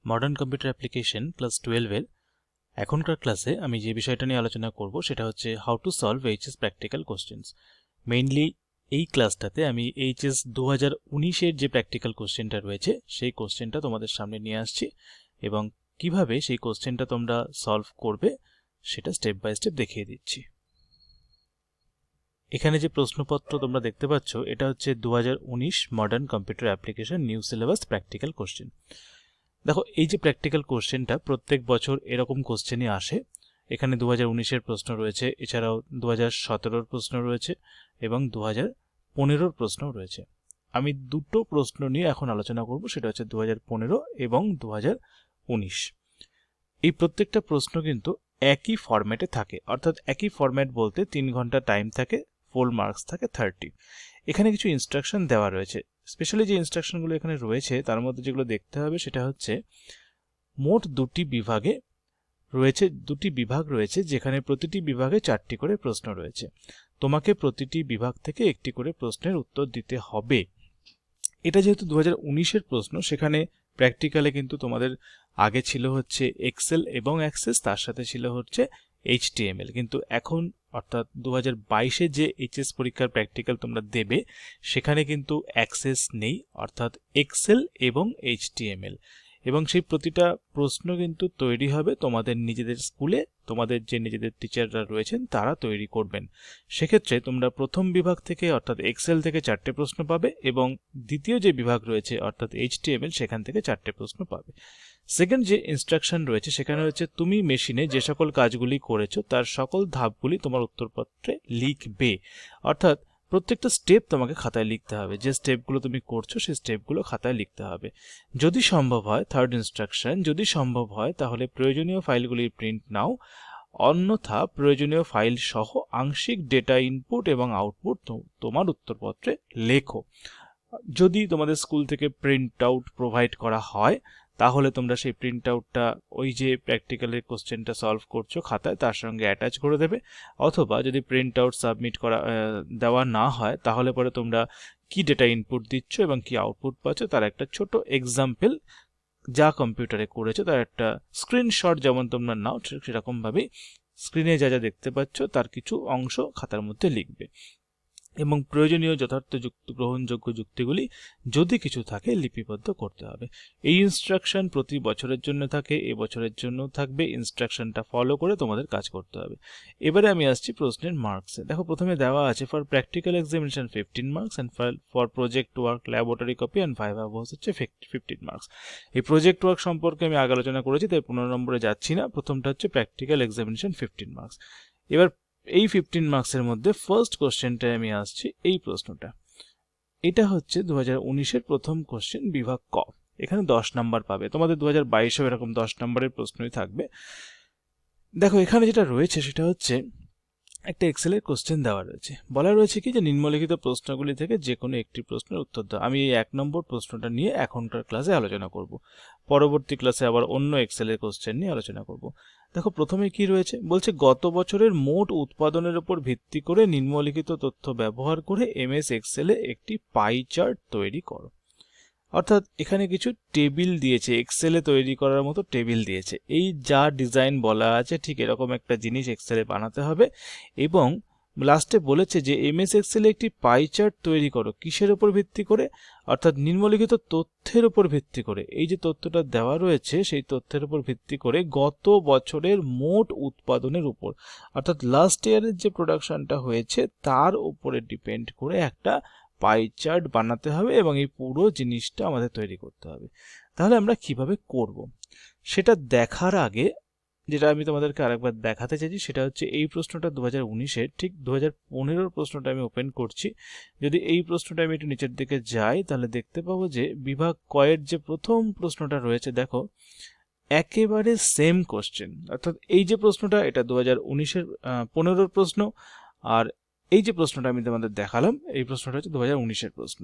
Modern computer application class 12 এর এখনকার ক্লাসে আমি যে বিষয়টা নিয়ে আলোচনা করব সেটা হচ্ছে how to solve HS practical questions. Mainly এই ক্লাসটাতে আমি এইচএস 2019 এর যে প্র্যাকটিক্যাল কোশ্চেনটা রয়েছে সেই কোশ্চেনটা তোমাদের সামনে নিয়ে আসছি এবং কিভাবে সেই কোশ্চেনটা তোমরা সলভ করবে সেটা স্টেপ বাই স্টেপ দেখিয়ে দিচ্ছি। এখানে যে প্রশ্নপত্র তোমরা দেখতে পাচ্ছ এটা হচ্ছে 2019 modern computer application new syllabus practical question. দেখো, এই যে প্র্যাকটিক্যাল কোশ্চেনটা প্রত্যেক বছর এরকম কোশ্চেনই আসে। এখানে 2019-এর প্রশ্ন রয়েছে, এছাড়াও 2017-এর প্রশ্ন রয়েছে এবং 2015-এর প্রশ্নও রয়েছে। আমি দুটো প্রশ্ন নিয়ে এখন আলোচনা করব, সেটা হচ্ছে 2015 এবং 2019। এই প্রত্যেকটা প্রশ্ন কিন্তু একই ফরম্যাটে থাকে, অর্থাৎ একই ফরম্যাট বলতে 3 ঘন্টা টাইম থাকে, ফুল মার্কস থাকে 30। এখানে কিছু ইনস্ট্রাকশন দেওয়া রয়েছে। স্পেশালি যে ইনস্ট্রাকশনগুলো এখানে রয়েছে তার মধ্যে যেগুলো দেখতে হবে সেটা হচ্ছে মোট দুটি বিভাগ রয়েছে যেখানে প্রতিটি বিভাগে 4টি করে প্রশ্ন রয়েছে। তোমাকে প্রতিটি বিভাগ থেকে একটি করে প্রশ্নের উত্তর দিতে হবে। এটা যেহেতু 2019-এর প্রশ্ন, সেখানে প্র্যাকটিক্যালে কিন্তু তোমাদের আগে ছিল হচ্ছে এক্সেল এবং অ্যাক্সেস, তার সাথে ছিল হচ্ছে HTML। কিন্তু এখন অর্থাৎ 2022-এ যে এইচএস পরীক্ষার প্র্যাকটিক্যাল তোমরা দেবে সেখানে কিন্তু অ্যাক্সেস নেই, অর্থাৎ এক্সেল এবং HTML। এবং সেই প্রতিটা প্রশ্ন কিন্তু তৈরি হবে তোমাদের নিজেদের স্কুলে, তোমাদের যে নিজেদের টিচাররা রয়েছেন তারা তৈরি করবেন। সেক্ষেত্রে তোমরা প্রথম বিভাগ থেকে অর্থাৎ এক্সেল থেকে 4টে প্রশ্ন পাবে এবং দ্বিতীয় যে বিভাগ রয়েছে অর্থাৎ HTML সেখান থেকে 4টে প্রশ্ন পাবে। সেকেন্ড যে ইনস্ট্রাকশন রয়েছে সেখানে হচ্ছে তুমি মেশিনে যে সকল কাজগুলি করেছো তার সকল ধাপগুলি তোমার উত্তরপত্রে লিখবে, অর্থাৎ প্রত্যেকটা স্টেপ তোমাকে খাতায় লিখতে হবে। যে স্টেপগুলো তুমি করছো সেই স্টেপগুলো খাতায় লিখতে হবে। যদি সম্ভব হয়, থার্ড ইনস্ট্রাকশন, যদি সম্ভব হয় তাহলে প্রয়োজনীয় ফাইলগুলির প্রিন্ট নাও, অন্যথা প্রয়োজনীয় ফাইল সহ আংশিক ডেটা ইনপুট এবং আউটপুট তোমার উত্তরপত্রে লেখো। যদি তোমাদের স্কুল থেকে প্রিন্ট আউট প্রোভাইড করা হয় তাহলে তোমরা সেই প্রিন্ট আউটটা ওই যে প্র্যাকটিক্যালের কোশ্চেনটা সলভ করছো খাতায় তার সঙ্গে অ্যাটাচ করে দেবে, অথবা যদি প্রিন্ট আউট সাবমিট করা দেওয়া না হয় তাহলে পরে তোমরা কি ডেটা ইনপুট দিচ্ছ এবং কি আউটপুট পাচ্ছ তার একটা ছোট এক্সাম্পল যা কম্পিউটারে করেছো তার একটা স্ক্রিনশট যেমন তোমরা নাও সেরকমভাবেই স্ক্রিনে যা যা দেখতে পাচ্ছ তার কিছু অংশ খাতার মধ্যে লিখবে এবং প্রয়োজনীয় যথার্থ গ্রহণযোগ্য যুক্তিগুলি যদি কিছু থাকে লিপিবদ্ধ করতে হবে। এই ইনস্ট্রাকশন প্রতি বছরের জন্য থাকে, এবছরের জন্য থাকবে। ইনস্ট্রাকশনটা ফলো করে তোমাদের কাজ করতে হবে। এবারে আমি আসছি প্রশ্নের মার্কসে। দেখো, প্রথমে দেওয়া আছে for practical examination 15 marks and for project work laboratory copy and 5 hours হচ্ছে 15 মার্কস। এই প্রজেক্ট ওয়ার্ক সম্পর্কে আমি আগে আলোচনা করেছি, তাই 15 নম্বরে যাচ্ছি না। প্রথমটা হচ্ছে প্র্যাকটিক্যাল এক্সামিনেশন 15 মার্কস। এবার এই 15 মার্কসের মধ্যে ফার্স্ট কোশ্চেনটায় আমি আসছি। এই প্রশ্নটা, এটা হচ্ছে 2019-এর প্রথম কোশ্চেন, বিভাগ ক। এখানে 10 নাম্বার পাবে। তোমাদের 2022-এও এরকম 10 নাম্বারের প্রশ্নই থাকবে। দেখো, এখানে যেটা রয়েছে সেটা হচ্ছে একটা এক্সেলের কোশ্চেন দেওয়া রয়েছে। বলা রয়েছে কি যে নিম্নলিখিত প্রশ্নগুলি থেকে যে কোনো একটি প্রশ্নের উত্তর দাও। আমি এই 1 নম্বর প্রশ্নটা নিয়ে এখনকার ক্লাসে আলোচনা করব, পরবর্তী ক্লাসে আবার অন্য এক্সেলের কোশ্চেন নিয়ে আলোচনা করব। দেখো, প্রথমে কি রয়েছে, বলছে গত বছরের মোট উৎপাদনের উপর ভিত্তি করে নিম্নলিখিত তথ্য ব্যবহার করে MS এক্সেলে একটি পাই চার্ট তৈরি করো। অর্থাৎ এখানে কিছু টেবিল দিয়েছে, এক্সেলে তৈরি করার মতো টেবিল দিয়েছে। এই যা ডিজাইন বলা আছে ঠিক এরকম একটা জিনিস এক্সেলে বানাতে হবে এবং লাস্টে বলেছে যে MS এক্সেলে একটি পাই চার্ট তৈরি করো। কিসের উপর ভিত্তি করে? অর্থাৎ নিম্নলিখিত তথ্যের উপর ভিত্তি করে। এই যে তথ্যটা দেওয়া রয়েছে সেই তথ্যের উপর ভিত্তি করে গত বছরের মোট উৎপাদনের উপর, অর্থাৎ লাস্ট ইয়ারের যে প্রোডাকশনটা হয়েছে তার উপরে ডিপেন্ড করে একটা পাই চার্ট বানাতে হবে এবং এই পুরো জিনিসটা আমাদের তৈরি করতে হবে। তাহলে আমরা কিভাবে করব সেটা দেখার আগে যেটা আমি তোমাদেরকে আরেকবার দেখাতে চাইছি সেটা হচ্ছে এই প্রশ্নটা 2019-এর, ঠিক 2015-এর প্রশ্নটা আমি ওপেন করছি। যদি এই প্রশ্নটা আমি একটু নিচের দিকে যাই তাহলে দেখতে পাবো যে বিভাগ কয়ের যে প্রথম প্রশ্নটা রয়েছে, দেখো একেবারে সেম কোশ্চেন। অর্থাৎ এই যে প্রশ্নটা এটা 2019-এর 15-এর প্রশ্ন, আর এই যে প্রশ্নটা আমি তোমাদের দেখালাম এই প্রশ্নটা হচ্ছে 2019-এর প্রশ্ন।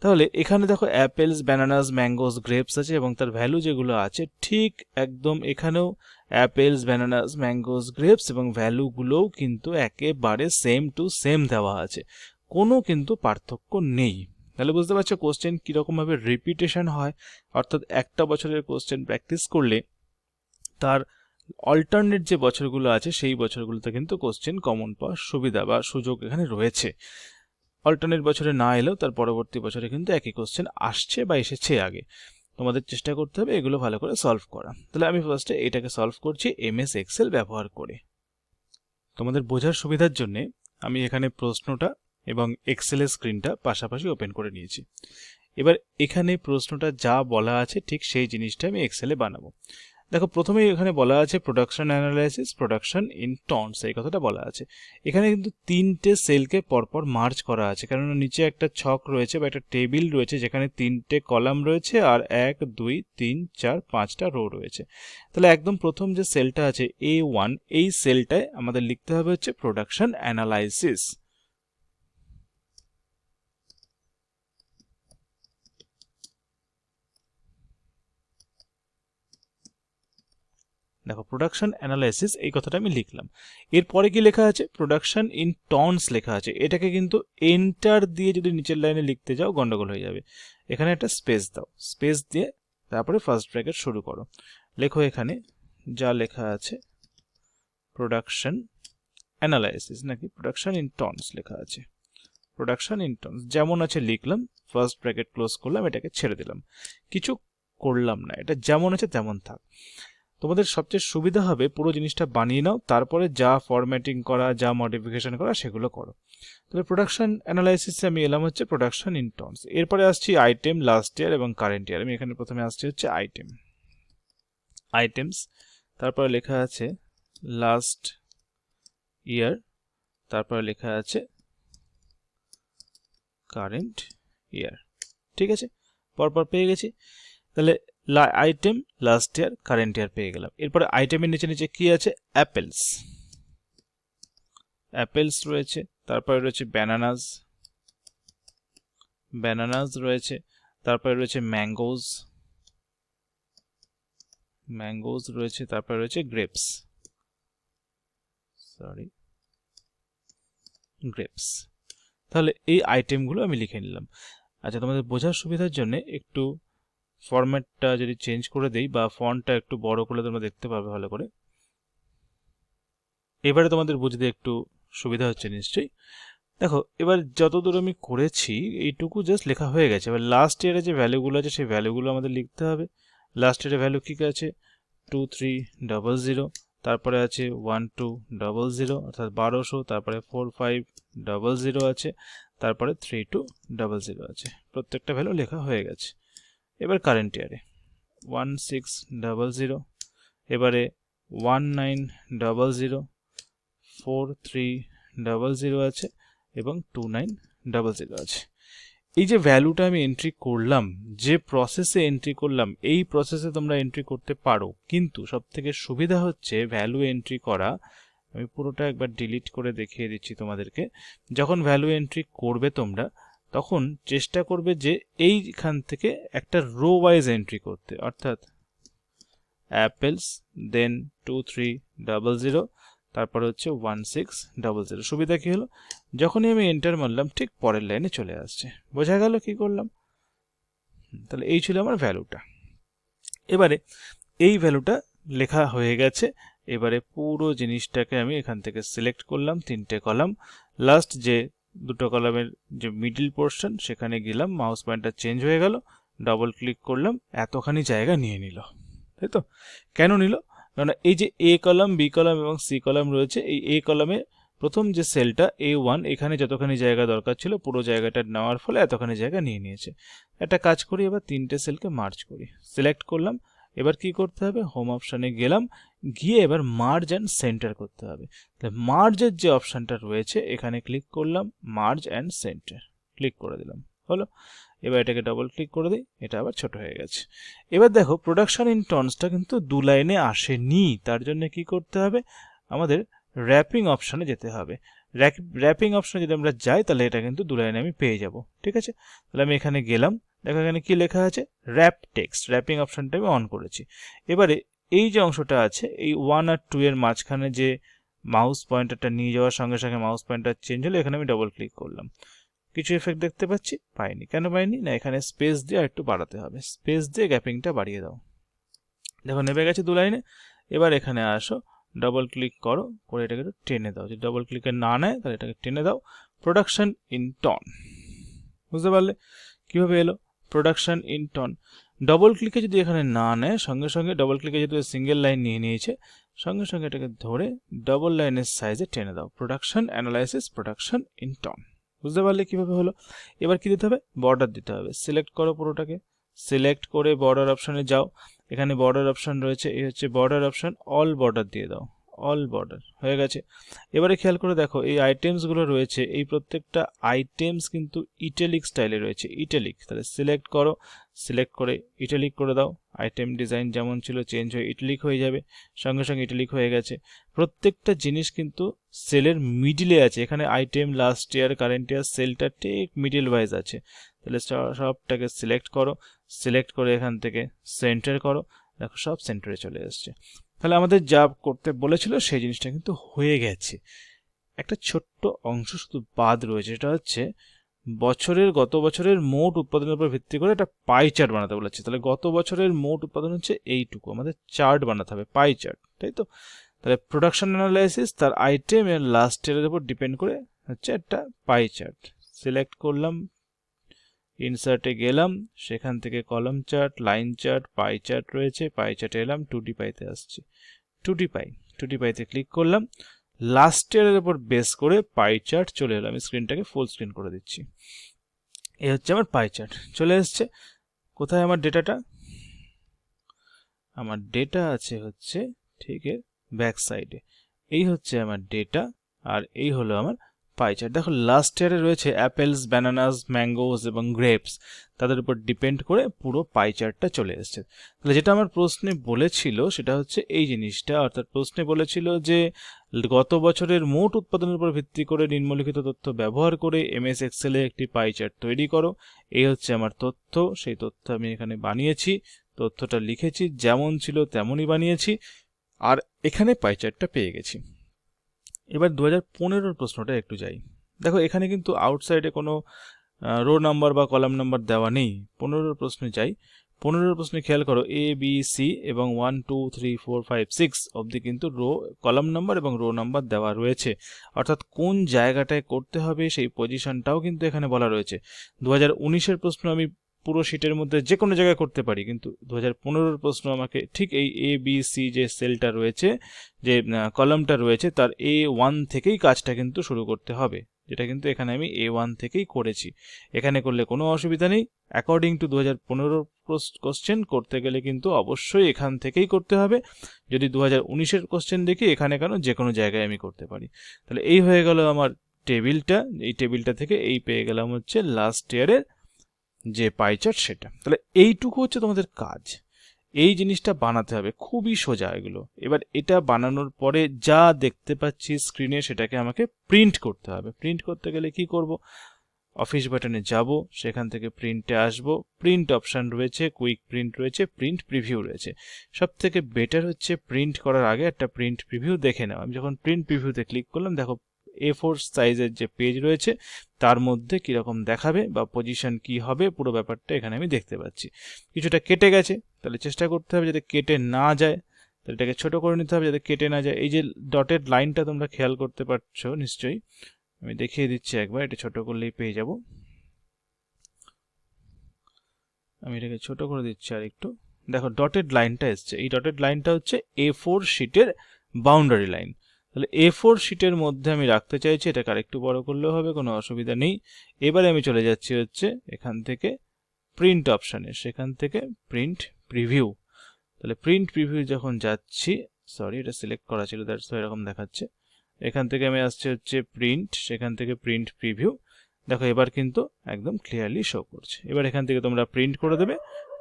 তাহলে এখানে দেখো অ্যাপেলস, ব্যানানাস, ম্যাঙ্গোস, গ্রেপস আছে এবং তার ভ্যালু যেগুলো আছে ঠিক একদম এখানেও অ্যাপেলস, ব্যানানাস, ম্যাঙ্গোস, গ্রেপস এবং ভ্যালুগুলোও কিন্তু একেবারে সেম টু সেম দেওয়া আছে, কোনো কিন্তু পার্থক্য নেই। তাহলে বুঝতে পারছো কোশ্চেন কীরকমভাবে রিপিটেশন হয়, অর্থাৎ একটা বছরের কোশ্চেন প্র্যাকটিস করলে তার অল্টারনেট যে বছরগুলো আছে সেই বছরগুলোতে কিন্তু কোশ্চেন কমন পাওয়ার সুবিধা বা সুযোগ এখানে রয়েছে। অল্টারনেট বছরে না এলেও তার পরবর্তী বছরে কিন্তু একই কোশ্চেন আসছে বা এসেছে আগে। তোমাদের চেষ্টা করতে হবে এগুলো ভালো করে সলভ করা। তাহলে আমি ফার্স্টে এটাকে সলভ করছি MS এক্সেল ব্যবহার করে। তোমাদের বোঝার সুবিধার জন্যে আমি এখানে প্রশ্নটা এবং এক্সেলের স্ক্রিনটা পাশাপাশি ওপেন করে নিয়েছি। এবার এখানে প্রশ্নটা যা বলা আছে ঠিক সেই জিনিসটা আমি এক্সেলে বানাবো। দেখো প্রথমেই এখানে বলা আছে production analysis, production in tonnes, এই কথাটা বলা আছে। এখানে কিন্তু তিনটে সেলকে পরপর মার্জ করা আছে, কারণ নিচে একটা ছক রয়েছে বা একটা টেবিল রয়েছে যেখানে তিনটে কলাম রয়েছে আর 1 2 3 4 5টা রো রয়েছে। তাহলে একদম প্রথম যে সেলটা আছে A1, এই সেলটায় আমাদের লিখতে হবে হচ্ছে প্রোডাকশন অ্যানালাইসিস। দেখো প্রোডাকশন অ্যানালাইসিস এই কথাটা আমি লিখলাম। এরপরে কি লেখা আছে? প্রোডাকশন ইন টনস লেখা আছে। এটাকে কিন্তু এন্টার দিয়ে যদি নিচের লাইনে লিখতে যাও গন্ডগোল হয়ে যাবে। এখানে একটা স্পেস দাও, স্পেস দিয়ে তারপরে ফার্স্ট ব্র্যাকেট শুরু করো। লেখো এখানে যা লেখা আছে প্রোডাকশন অ্যানালাইসিস, নাকি প্রোডাকশন ইন টনস লেখা আছে। প্রোডাকশন ইন টনস যেমন আছে লিখলাম, ফার্স্ট ব্র্যাকেট ক্লোজ করলাম, এটাকে ছেড়ে দিলাম, কিছু করলাম না, এটা যেমন আছে তেমন থাক। তোমাদের সবচেয়ে সুবিধা হবে পুরো জিনিসটা বানিয়ে নাও, তারপরে যা ফরম্যাটিং করা, যা মডিফিকেশন করা সেগুলো করো। তবে প্রোডাকশন অ্যানালাইসিসে আমি এলাম হচ্ছে প্রোডাকশন ইন টনস। এরপরে আসছি আইটেম, লাস্ট ইয়ার এবং কারেন্ট ইয়ার। আমি এখানে প্রথমে আসছি হচ্ছে আইটেম, আইটেমস, তারপরে লেখা আছে লাস্ট ইয়ার, তারপরে লেখা আছে কারেন্ট ইয়ার। ঠিক আছে, পরপর পেয়ে গেছি। তাহলে আইটেম, লাস্ট ইয়ার, কারেন্ট ইয়ার পেয়ে গেলাম। এরপরে আইটেমের নিচে নিচে কি আছে? অ্যাপেলস, অ্যাপেলস রয়েছে, তারপরে রয়েছে ব্যানানাস, ব্যানানাস রয়েছে, তারপরে রয়েছে ম্যাঙ্গোজ, ম্যাঙ্গোজ রয়েছে, তারপরে রয়েছে গ্রেপস, সরি গ্রেপস। তাহলে এই আইটেমগুলো আমি লিখে নিলাম। আচ্ছা, তোমাদের বোঝার সুবিধার জন্য একটু ফরম্যাটটা যদি চেঞ্জ করে দেই বা ফন্টটা একটু বড় করলে তোমরা দেখতে পাবে ভালো করে। এবারে তোমাদের বুঝতে একটু সুবিধা হচ্ছে নিশ্চয়ই। দেখো এবার যতদূর আমি করেছি এইটুকু জাস্ট লেখা হয়ে গেছে। এবার লাস্ট ইয়ারে যে ভ্যালুগুলো আছে সেই ভ্যালুগুলো আমাদের লিখতে হবে। লাস্ট ইয়ারের ভ্যালু কী আছে? 2300, তারপরে আছে 1200 অর্থাৎ 1200, তারপরে 4500 আছে, তারপরে 3200 আছে। প্রত্যেকটা ভ্যালু লেখা হয়ে গেছে। এবার কারেন্ট ইয়ারে 1600, এবারে 1900, 4300 আছে এবং 2900 আছে। এই যে ভ্যালুটা আমি এন্ট্রি করলাম, যে প্রসেসে এন্ট্রি করলাম, এই প্রসেসে তোমরা এন্ট্রি করতে পারো, কিন্তু সবথেকে সুবিধা হচ্ছে ভ্যালু এন্ট্রি করা। আমি পুরোটা একবার ডিলিট করে দেখিয়ে দিচ্ছি তোমাদেরকে। যখন ভ্যালু এন্ট্রি করবে তোমরা, তখন চেষ্টা করবে যে এইখান থেকে একটা রো ওয়াইজ এন্ট্রি করতে, অর্থাৎ অ্যাপেলস, দেন 2300, তারপরে হচ্ছে 1600। সুবিধা কি হলো? যখনই আমি এন্টার মারলাম ঠিক পরের লাইনে চলে আসছে। বোঝা গেল কি করলাম? তাহলে এই ছিল আমার ভ্যালুটা। এবারে এই ভ্যালুটা লেখা হয়ে গেছে। এবারে পুরো জিনিসটাকে আমি এখান থেকে সিলেক্ট করলাম, তিনটে কলাম, লাস্ট যে দুটো কলামের যে মিডল পোর্শন সেখানে গেলাম, মাউস পয়েন্টার চেঞ্জ হয়ে গেল, ডবল ক্লিক করলাম, এতখানি জায়গা নিয়ে নিল। তাই তো? কেন নিল? কারণ এই যে এ কলাম, বি কলাম এবং সি কলাম রয়েছে, এই এ কলামে প্রথম যে সেলটা A1, এখানে যতখানি জায়গা দরকার ছিল পুরো জায়গাটা নেওয়ার ফলে এতখানি জায়গা নিয়ে নিয়েছে। একটা কাজ করি, এবার তিনটে সেলকে মার্জ করি। সিলেক্ট করলাম, এবার কি করতে হবে? হোম অপশানে গেলাম, গিয়ে এবার মার্জ অ্যান্ড সেন্টার করতে হবে। তাহলে মার্জের যে অপশানটা রয়েছে এখানে ক্লিক করলাম, মার্জ অ্যান্ড সেন্টার ক্লিক করে দিলাম, হলো। এবার এটাকে ডবল ক্লিক করে দিই, এটা আবার ছোট হয়ে গেছে। এবার দেখো প্রোডাকশন ইন টনসটা কিন্তু দু লাইনে আসেনি, তার জন্য কি করতে হবে? আমাদের র্যাপিং অপশানে যেতে হবে। র্যাপিং অপশানে যদি আমরা যাই তাহলে এটা কিন্তু দু লাইনে আমি পেয়ে যাব। ঠিক আছে, তাহলে আমি এখানে গেলাম, দেখো এখানে কি লেখা আছে? Rap text. র্যাপিং অপশানটা আমি অন করেছি। এবারে এই যে অংশটা আছে, এই 1 আর 2 এর মাঝখানে যে মাউস পয়েন্টারটা নিয়ে যাওয়ার সঙ্গে সঙ্গে মাউস পয়েন্টার চেঞ্জ হলো, এখানে আমি ডবল ক্লিক করলাম। কিছু এফেক্ট দেখতে পাচ্ছি? পাইনি। কেন পাইনি? না এখানে স্পেস দিয়ে একটু বাড়াতে হবে, স্পেস দিয়ে গ্যাপিংটা বাড়িয়ে দাও। দেখো নেমে গেছে 2 লাইনে। এবার এখানে আসো, ডবল ক্লিক করো, করে এটাকে একটু টেনে দাও। যদি ডবল ক্লিকে না নেয় তাহলে এটাকে টেনে দাও। প্রোডাকশন ইন টন, বুঝতে পারলে কিভাবে এলো? Production in ton. ডবল ক্লিকে যদি এখানে না নেয়, সঙ্গে সঙ্গে ডবল ক্লিকে যদি সিঙ্গেল লাইন নিয়ে নিয়েছে, সঙ্গে সঙ্গে এটাকে ধরে ডবল লাইনের সাইজে টেনে দাও। Production analysis production in ton, বুঝতে পারলে কিভাবে হলো? এবার কি দিতে হবে? বর্ডার দিতে হবে। সিলেক্ট করো পুরোটাকে, সিলেক্ট করে বর্ডার অপশনে যাও। এখানে বর্ডার অপশন রয়েছে, এই হচ্ছে বর্ডার অপশন, অল বর্ডার দিয়ে দাও। অল বর্ডার হয়ে গেছে। এবারে খেয়াল করে দেখো এই আইটেমসগুলো রয়েছে, এই প্রত্যেকটা আইটেমস কিন্তু ইটালিক স্টাইলে রয়েছে, ইটালিক। তাহলে সিলেক্ট করো, সিলেক্ট করে ইটালিক করে দাও। আইটেম ডিজাইন যেমন ছিল চেঞ্জ হয়ে ইটালিক হয়ে যাবে, সঙ্গে সঙ্গে ইটালিক হয়ে গেছে। প্রত্যেকটা জিনিস কিন্তু সেলের মিডিলে আছে। এখানে item, last year, current year, সেলটা ঠিক মিডিল ওয়াইজ আছে। তাহলে সবটাকে সিলেক্ট করো, সিলেক্ট করে এখান থেকে সেন্টার করো। দেখো সব সেন্টারে চলে এসছে। তাহলে আমাদের যা করতে বলেছিল সেই জিনিসটা কিন্তু হয়ে গেছে। একটা ছোট্ট অংশ শুধু বাদ রয়েছে, সেটা হচ্ছে গত বছরের মোট উৎপাদনের উপর ভিত্তি করে একটা পাই চার্ট বানাতে বলেছে। তাহলে গত বছরের মোট উৎপাদন হচ্ছে এইটুকু, আমাদের চার্ট বানাতে হবে, পাই চার্ট, তাই তো? তাহলে প্রোডাকশন অ্যানালাইসিস তার আইটেম এর লাস্ট ইয়ারের উপর ডিপেন্ড করে হচ্ছে একটা পাই চার্ট। সিলেক্ট করলাম, ইনসার্টে গেলাম, সেখান থেকে column chart, line chart, pie chart রয়েছে, পাই চার্টে এলাম, 2D পাইতে আসছি, 2D পাইতে ক্লিক করলাম। লাস্ট ইয়ারের উপর বেস করে পাই চার্ট চলে এলো। আমি স্ক্রিনটাকে ফুল স্ক্রিন করে দিচ্ছি। এই হচ্ছে আমার পাই চার্ট চলে এসছে। কোথায় আমার ডেটাটা? আমার ডেটা আছে হচ্ছে ঠিক এর ব্যাক সাইডে। এই হচ্ছে আমার ডেটা, আর এই হলো আমার পাই চার্ট। দেখো লাস্ট ইয়ারে রয়েছে অ্যাপেলস, ব্যানানাস, ম্যাঙ্গোস এবং গ্রেপস, তাদের উপর ডিপেন্ড করে পুরো পাই চার্টটা চলে এসছে। তাহলে যেটা আমার প্রশ্নে বলেছিল সেটা হচ্ছে এই জিনিসটা, অর্থাৎ প্রশ্নে বলেছিল যে গত বছরের মোট উৎপাদনের উপর ভিত্তি করে নিম্নলিখিত তথ্য ব্যবহার করে এমএস এক্সেলে একটি পাই চার্ট তৈরি করো। এই হচ্ছে আমার তথ্য, সেই তথ্য আমি এখানে বানিয়েছি, তথ্যটা লিখেছি, যেমন ছিল তেমনই বানিয়েছি, আর এখানে পাই চার্টটা পেয়ে গেছি। এবার 2015 প্রশ্নটা একটু যাই। দেখো এখানে কিন্তু আউটসাইডে কোনো রো নাম্বার বা কলাম নাম্বার দেওয়া নেই। 15 প্রশ্নে যাই। 15 প্রশ্নে খেয়াল করো, এ বি সি এবং 1 2 3 4 5 6 অবধি কিন্তু রো, কলাম নাম্বার এবং রো নাম্বার দেওয়া রয়েছে। অর্থাৎ কোন জায়গাটায় করতে হবে সেই পজিশনটাও কিন্তু এখানে বলা রয়েছে। 2019 প্রশ্ন আমি পুরো শিটের মধ্যে যে কোনো জায়গায় করতে পারি, কিন্তু 2015 প্রশ্ন আমাকে ঠিক এই এ বি সি যে সেলটা রয়েছে, যে কলামটা রয়েছে, তার A1 থেকেই কাজটা কিন্তু শুরু করতে হবে, যেটা কিন্তু এখানে আমি A1 থেকেই করেছি। এখানে করলে কোনো অসুবিধা নেই। অ্যাকর্ডিং টু 2015 কোশ্চেন করতে গেলে কিন্তু অবশ্যই এখান থেকেই করতে হবে। যদি 2019 কোশ্চেন দেখি এখানে কেন, যে কোনো জায়গায় আমি করতে পারি। তাহলে এই হয়ে গেল আমার টেবিলটা। এই টেবিলটা থেকে এই পেয়ে গেলাম হচ্ছে লাস্ট ইয়ারের যে পাই চার্ট সেটা। তাহলে এইটুকু হচ্ছে তোমাদের কাজ, এই জিনিসটা বানাতে হবে, খুবই সোজা এগুলো। এবার এটা বানানোর পরে যা দেখতে পাচ্ছি স্ক্রিনে সেটাকে আমাকে প্রিন্ট করতে হবে। প্রিন্ট করতে গেলে কি করব? অফিস বাটনে যাব, সেখান থেকে প্রিন্টে আসব, প্রিন্ট অপশন রয়েছে, কুইক প্রিন্ট রয়েছে, প্রিন্ট প্রিভিউ রয়েছে। সব থেকে বেটার হচ্ছে প্রিন্ট করার আগে একটা প্রিন্ট প্রিভিউ দেখে নেওয়া। আমি যখন প্রিন্ট প্রিভিউতে ক্লিক করলাম, দেখো A4 সাইজের যে পেজ রয়েছে তার মধ্যে কিরকম দেখাবে বা পজিশন কি হবে পুরো ব্যাপারটা এখানে আমি দেখতে পাচ্ছি। কিছুটা কেটে গেছে, তাহলে চেষ্টা করতে হবে যাতে কেটে না যায়, তাহলে এটাকে ছোট করে নিতে হবে যাতে কেটে না যায়। এই যে ডটেড লাইনটা তোমরা খেয়াল করতে পারছো নিশ্চয়ই, আমি দেখিয়ে দিচ্ছি একবার, এটা ছোট করলেই পেয়ে যাব। আমি এটাকে ছোট করে দিচ্ছি আর একটু। দেখো ডটেড লাইনটা এসছে, এই ডটেড লাইনটা হচ্ছে A4 শিটের বাউন্ডারি লাইন। তাহলে A4 শিটের মধ্যে আমি রাখতে চাইছি, এটাকে আরেকটু বড় করলেও হবে, কোনো অসুবিধা নেই। এবারে আমি চলে যাচ্ছি হচ্ছে এখান থেকে প্রিন্ট অপশানে, সেখান থেকে প্রিন্ট প্রিভিউ। তাহলে প্রিন্ট প্রিভিউ যখন যাচ্ছি, সরি এটা সিলেক্ট করা ছিল, দ্যাটস ওয়াই এরকম দেখাচ্ছে। এখান থেকে আমি আসছি হচ্ছে প্রিন্ট, সেখান থেকে প্রিন্ট প্রিভিউ। দেখো এবার কিন্তু একদম ক্লিয়ারলি শো করছে। এবার এখান থেকে তোমরা প্রিন্ট করে দেবে।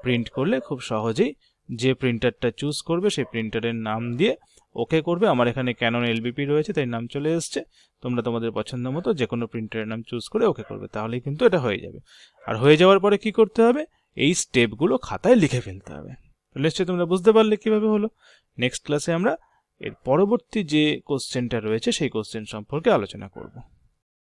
প্রিন্ট করলে খুব সহজেই যে প্রিন্টারটা চুজ করবে সেই প্রিন্টারের নাম দিয়ে ওকে করবে। আমার এখানে ক্যানন LBP রয়েছে তাই নাম চলে এসছে। তোমরা তোমাদের পছন্দ মতো যে কোনো প্রিন্টারের নাম চুজ করে ওকে করবে, তাহলেই কিন্তু এটা হয়ে যাবে। আর হয়ে যাওয়ার পরে কি করতে হবে? এই স্টেপগুলো খাতায় লিখে ফেলতে হবে। নিশ্চয়ই তোমরা বুঝতে পারলে কিভাবে হলো। নেক্সট ক্লাসে আমরা এর পরবর্তী যে কোশ্চেনটা রয়েছে সেই কোশ্চেন সম্পর্কে আলোচনা করব।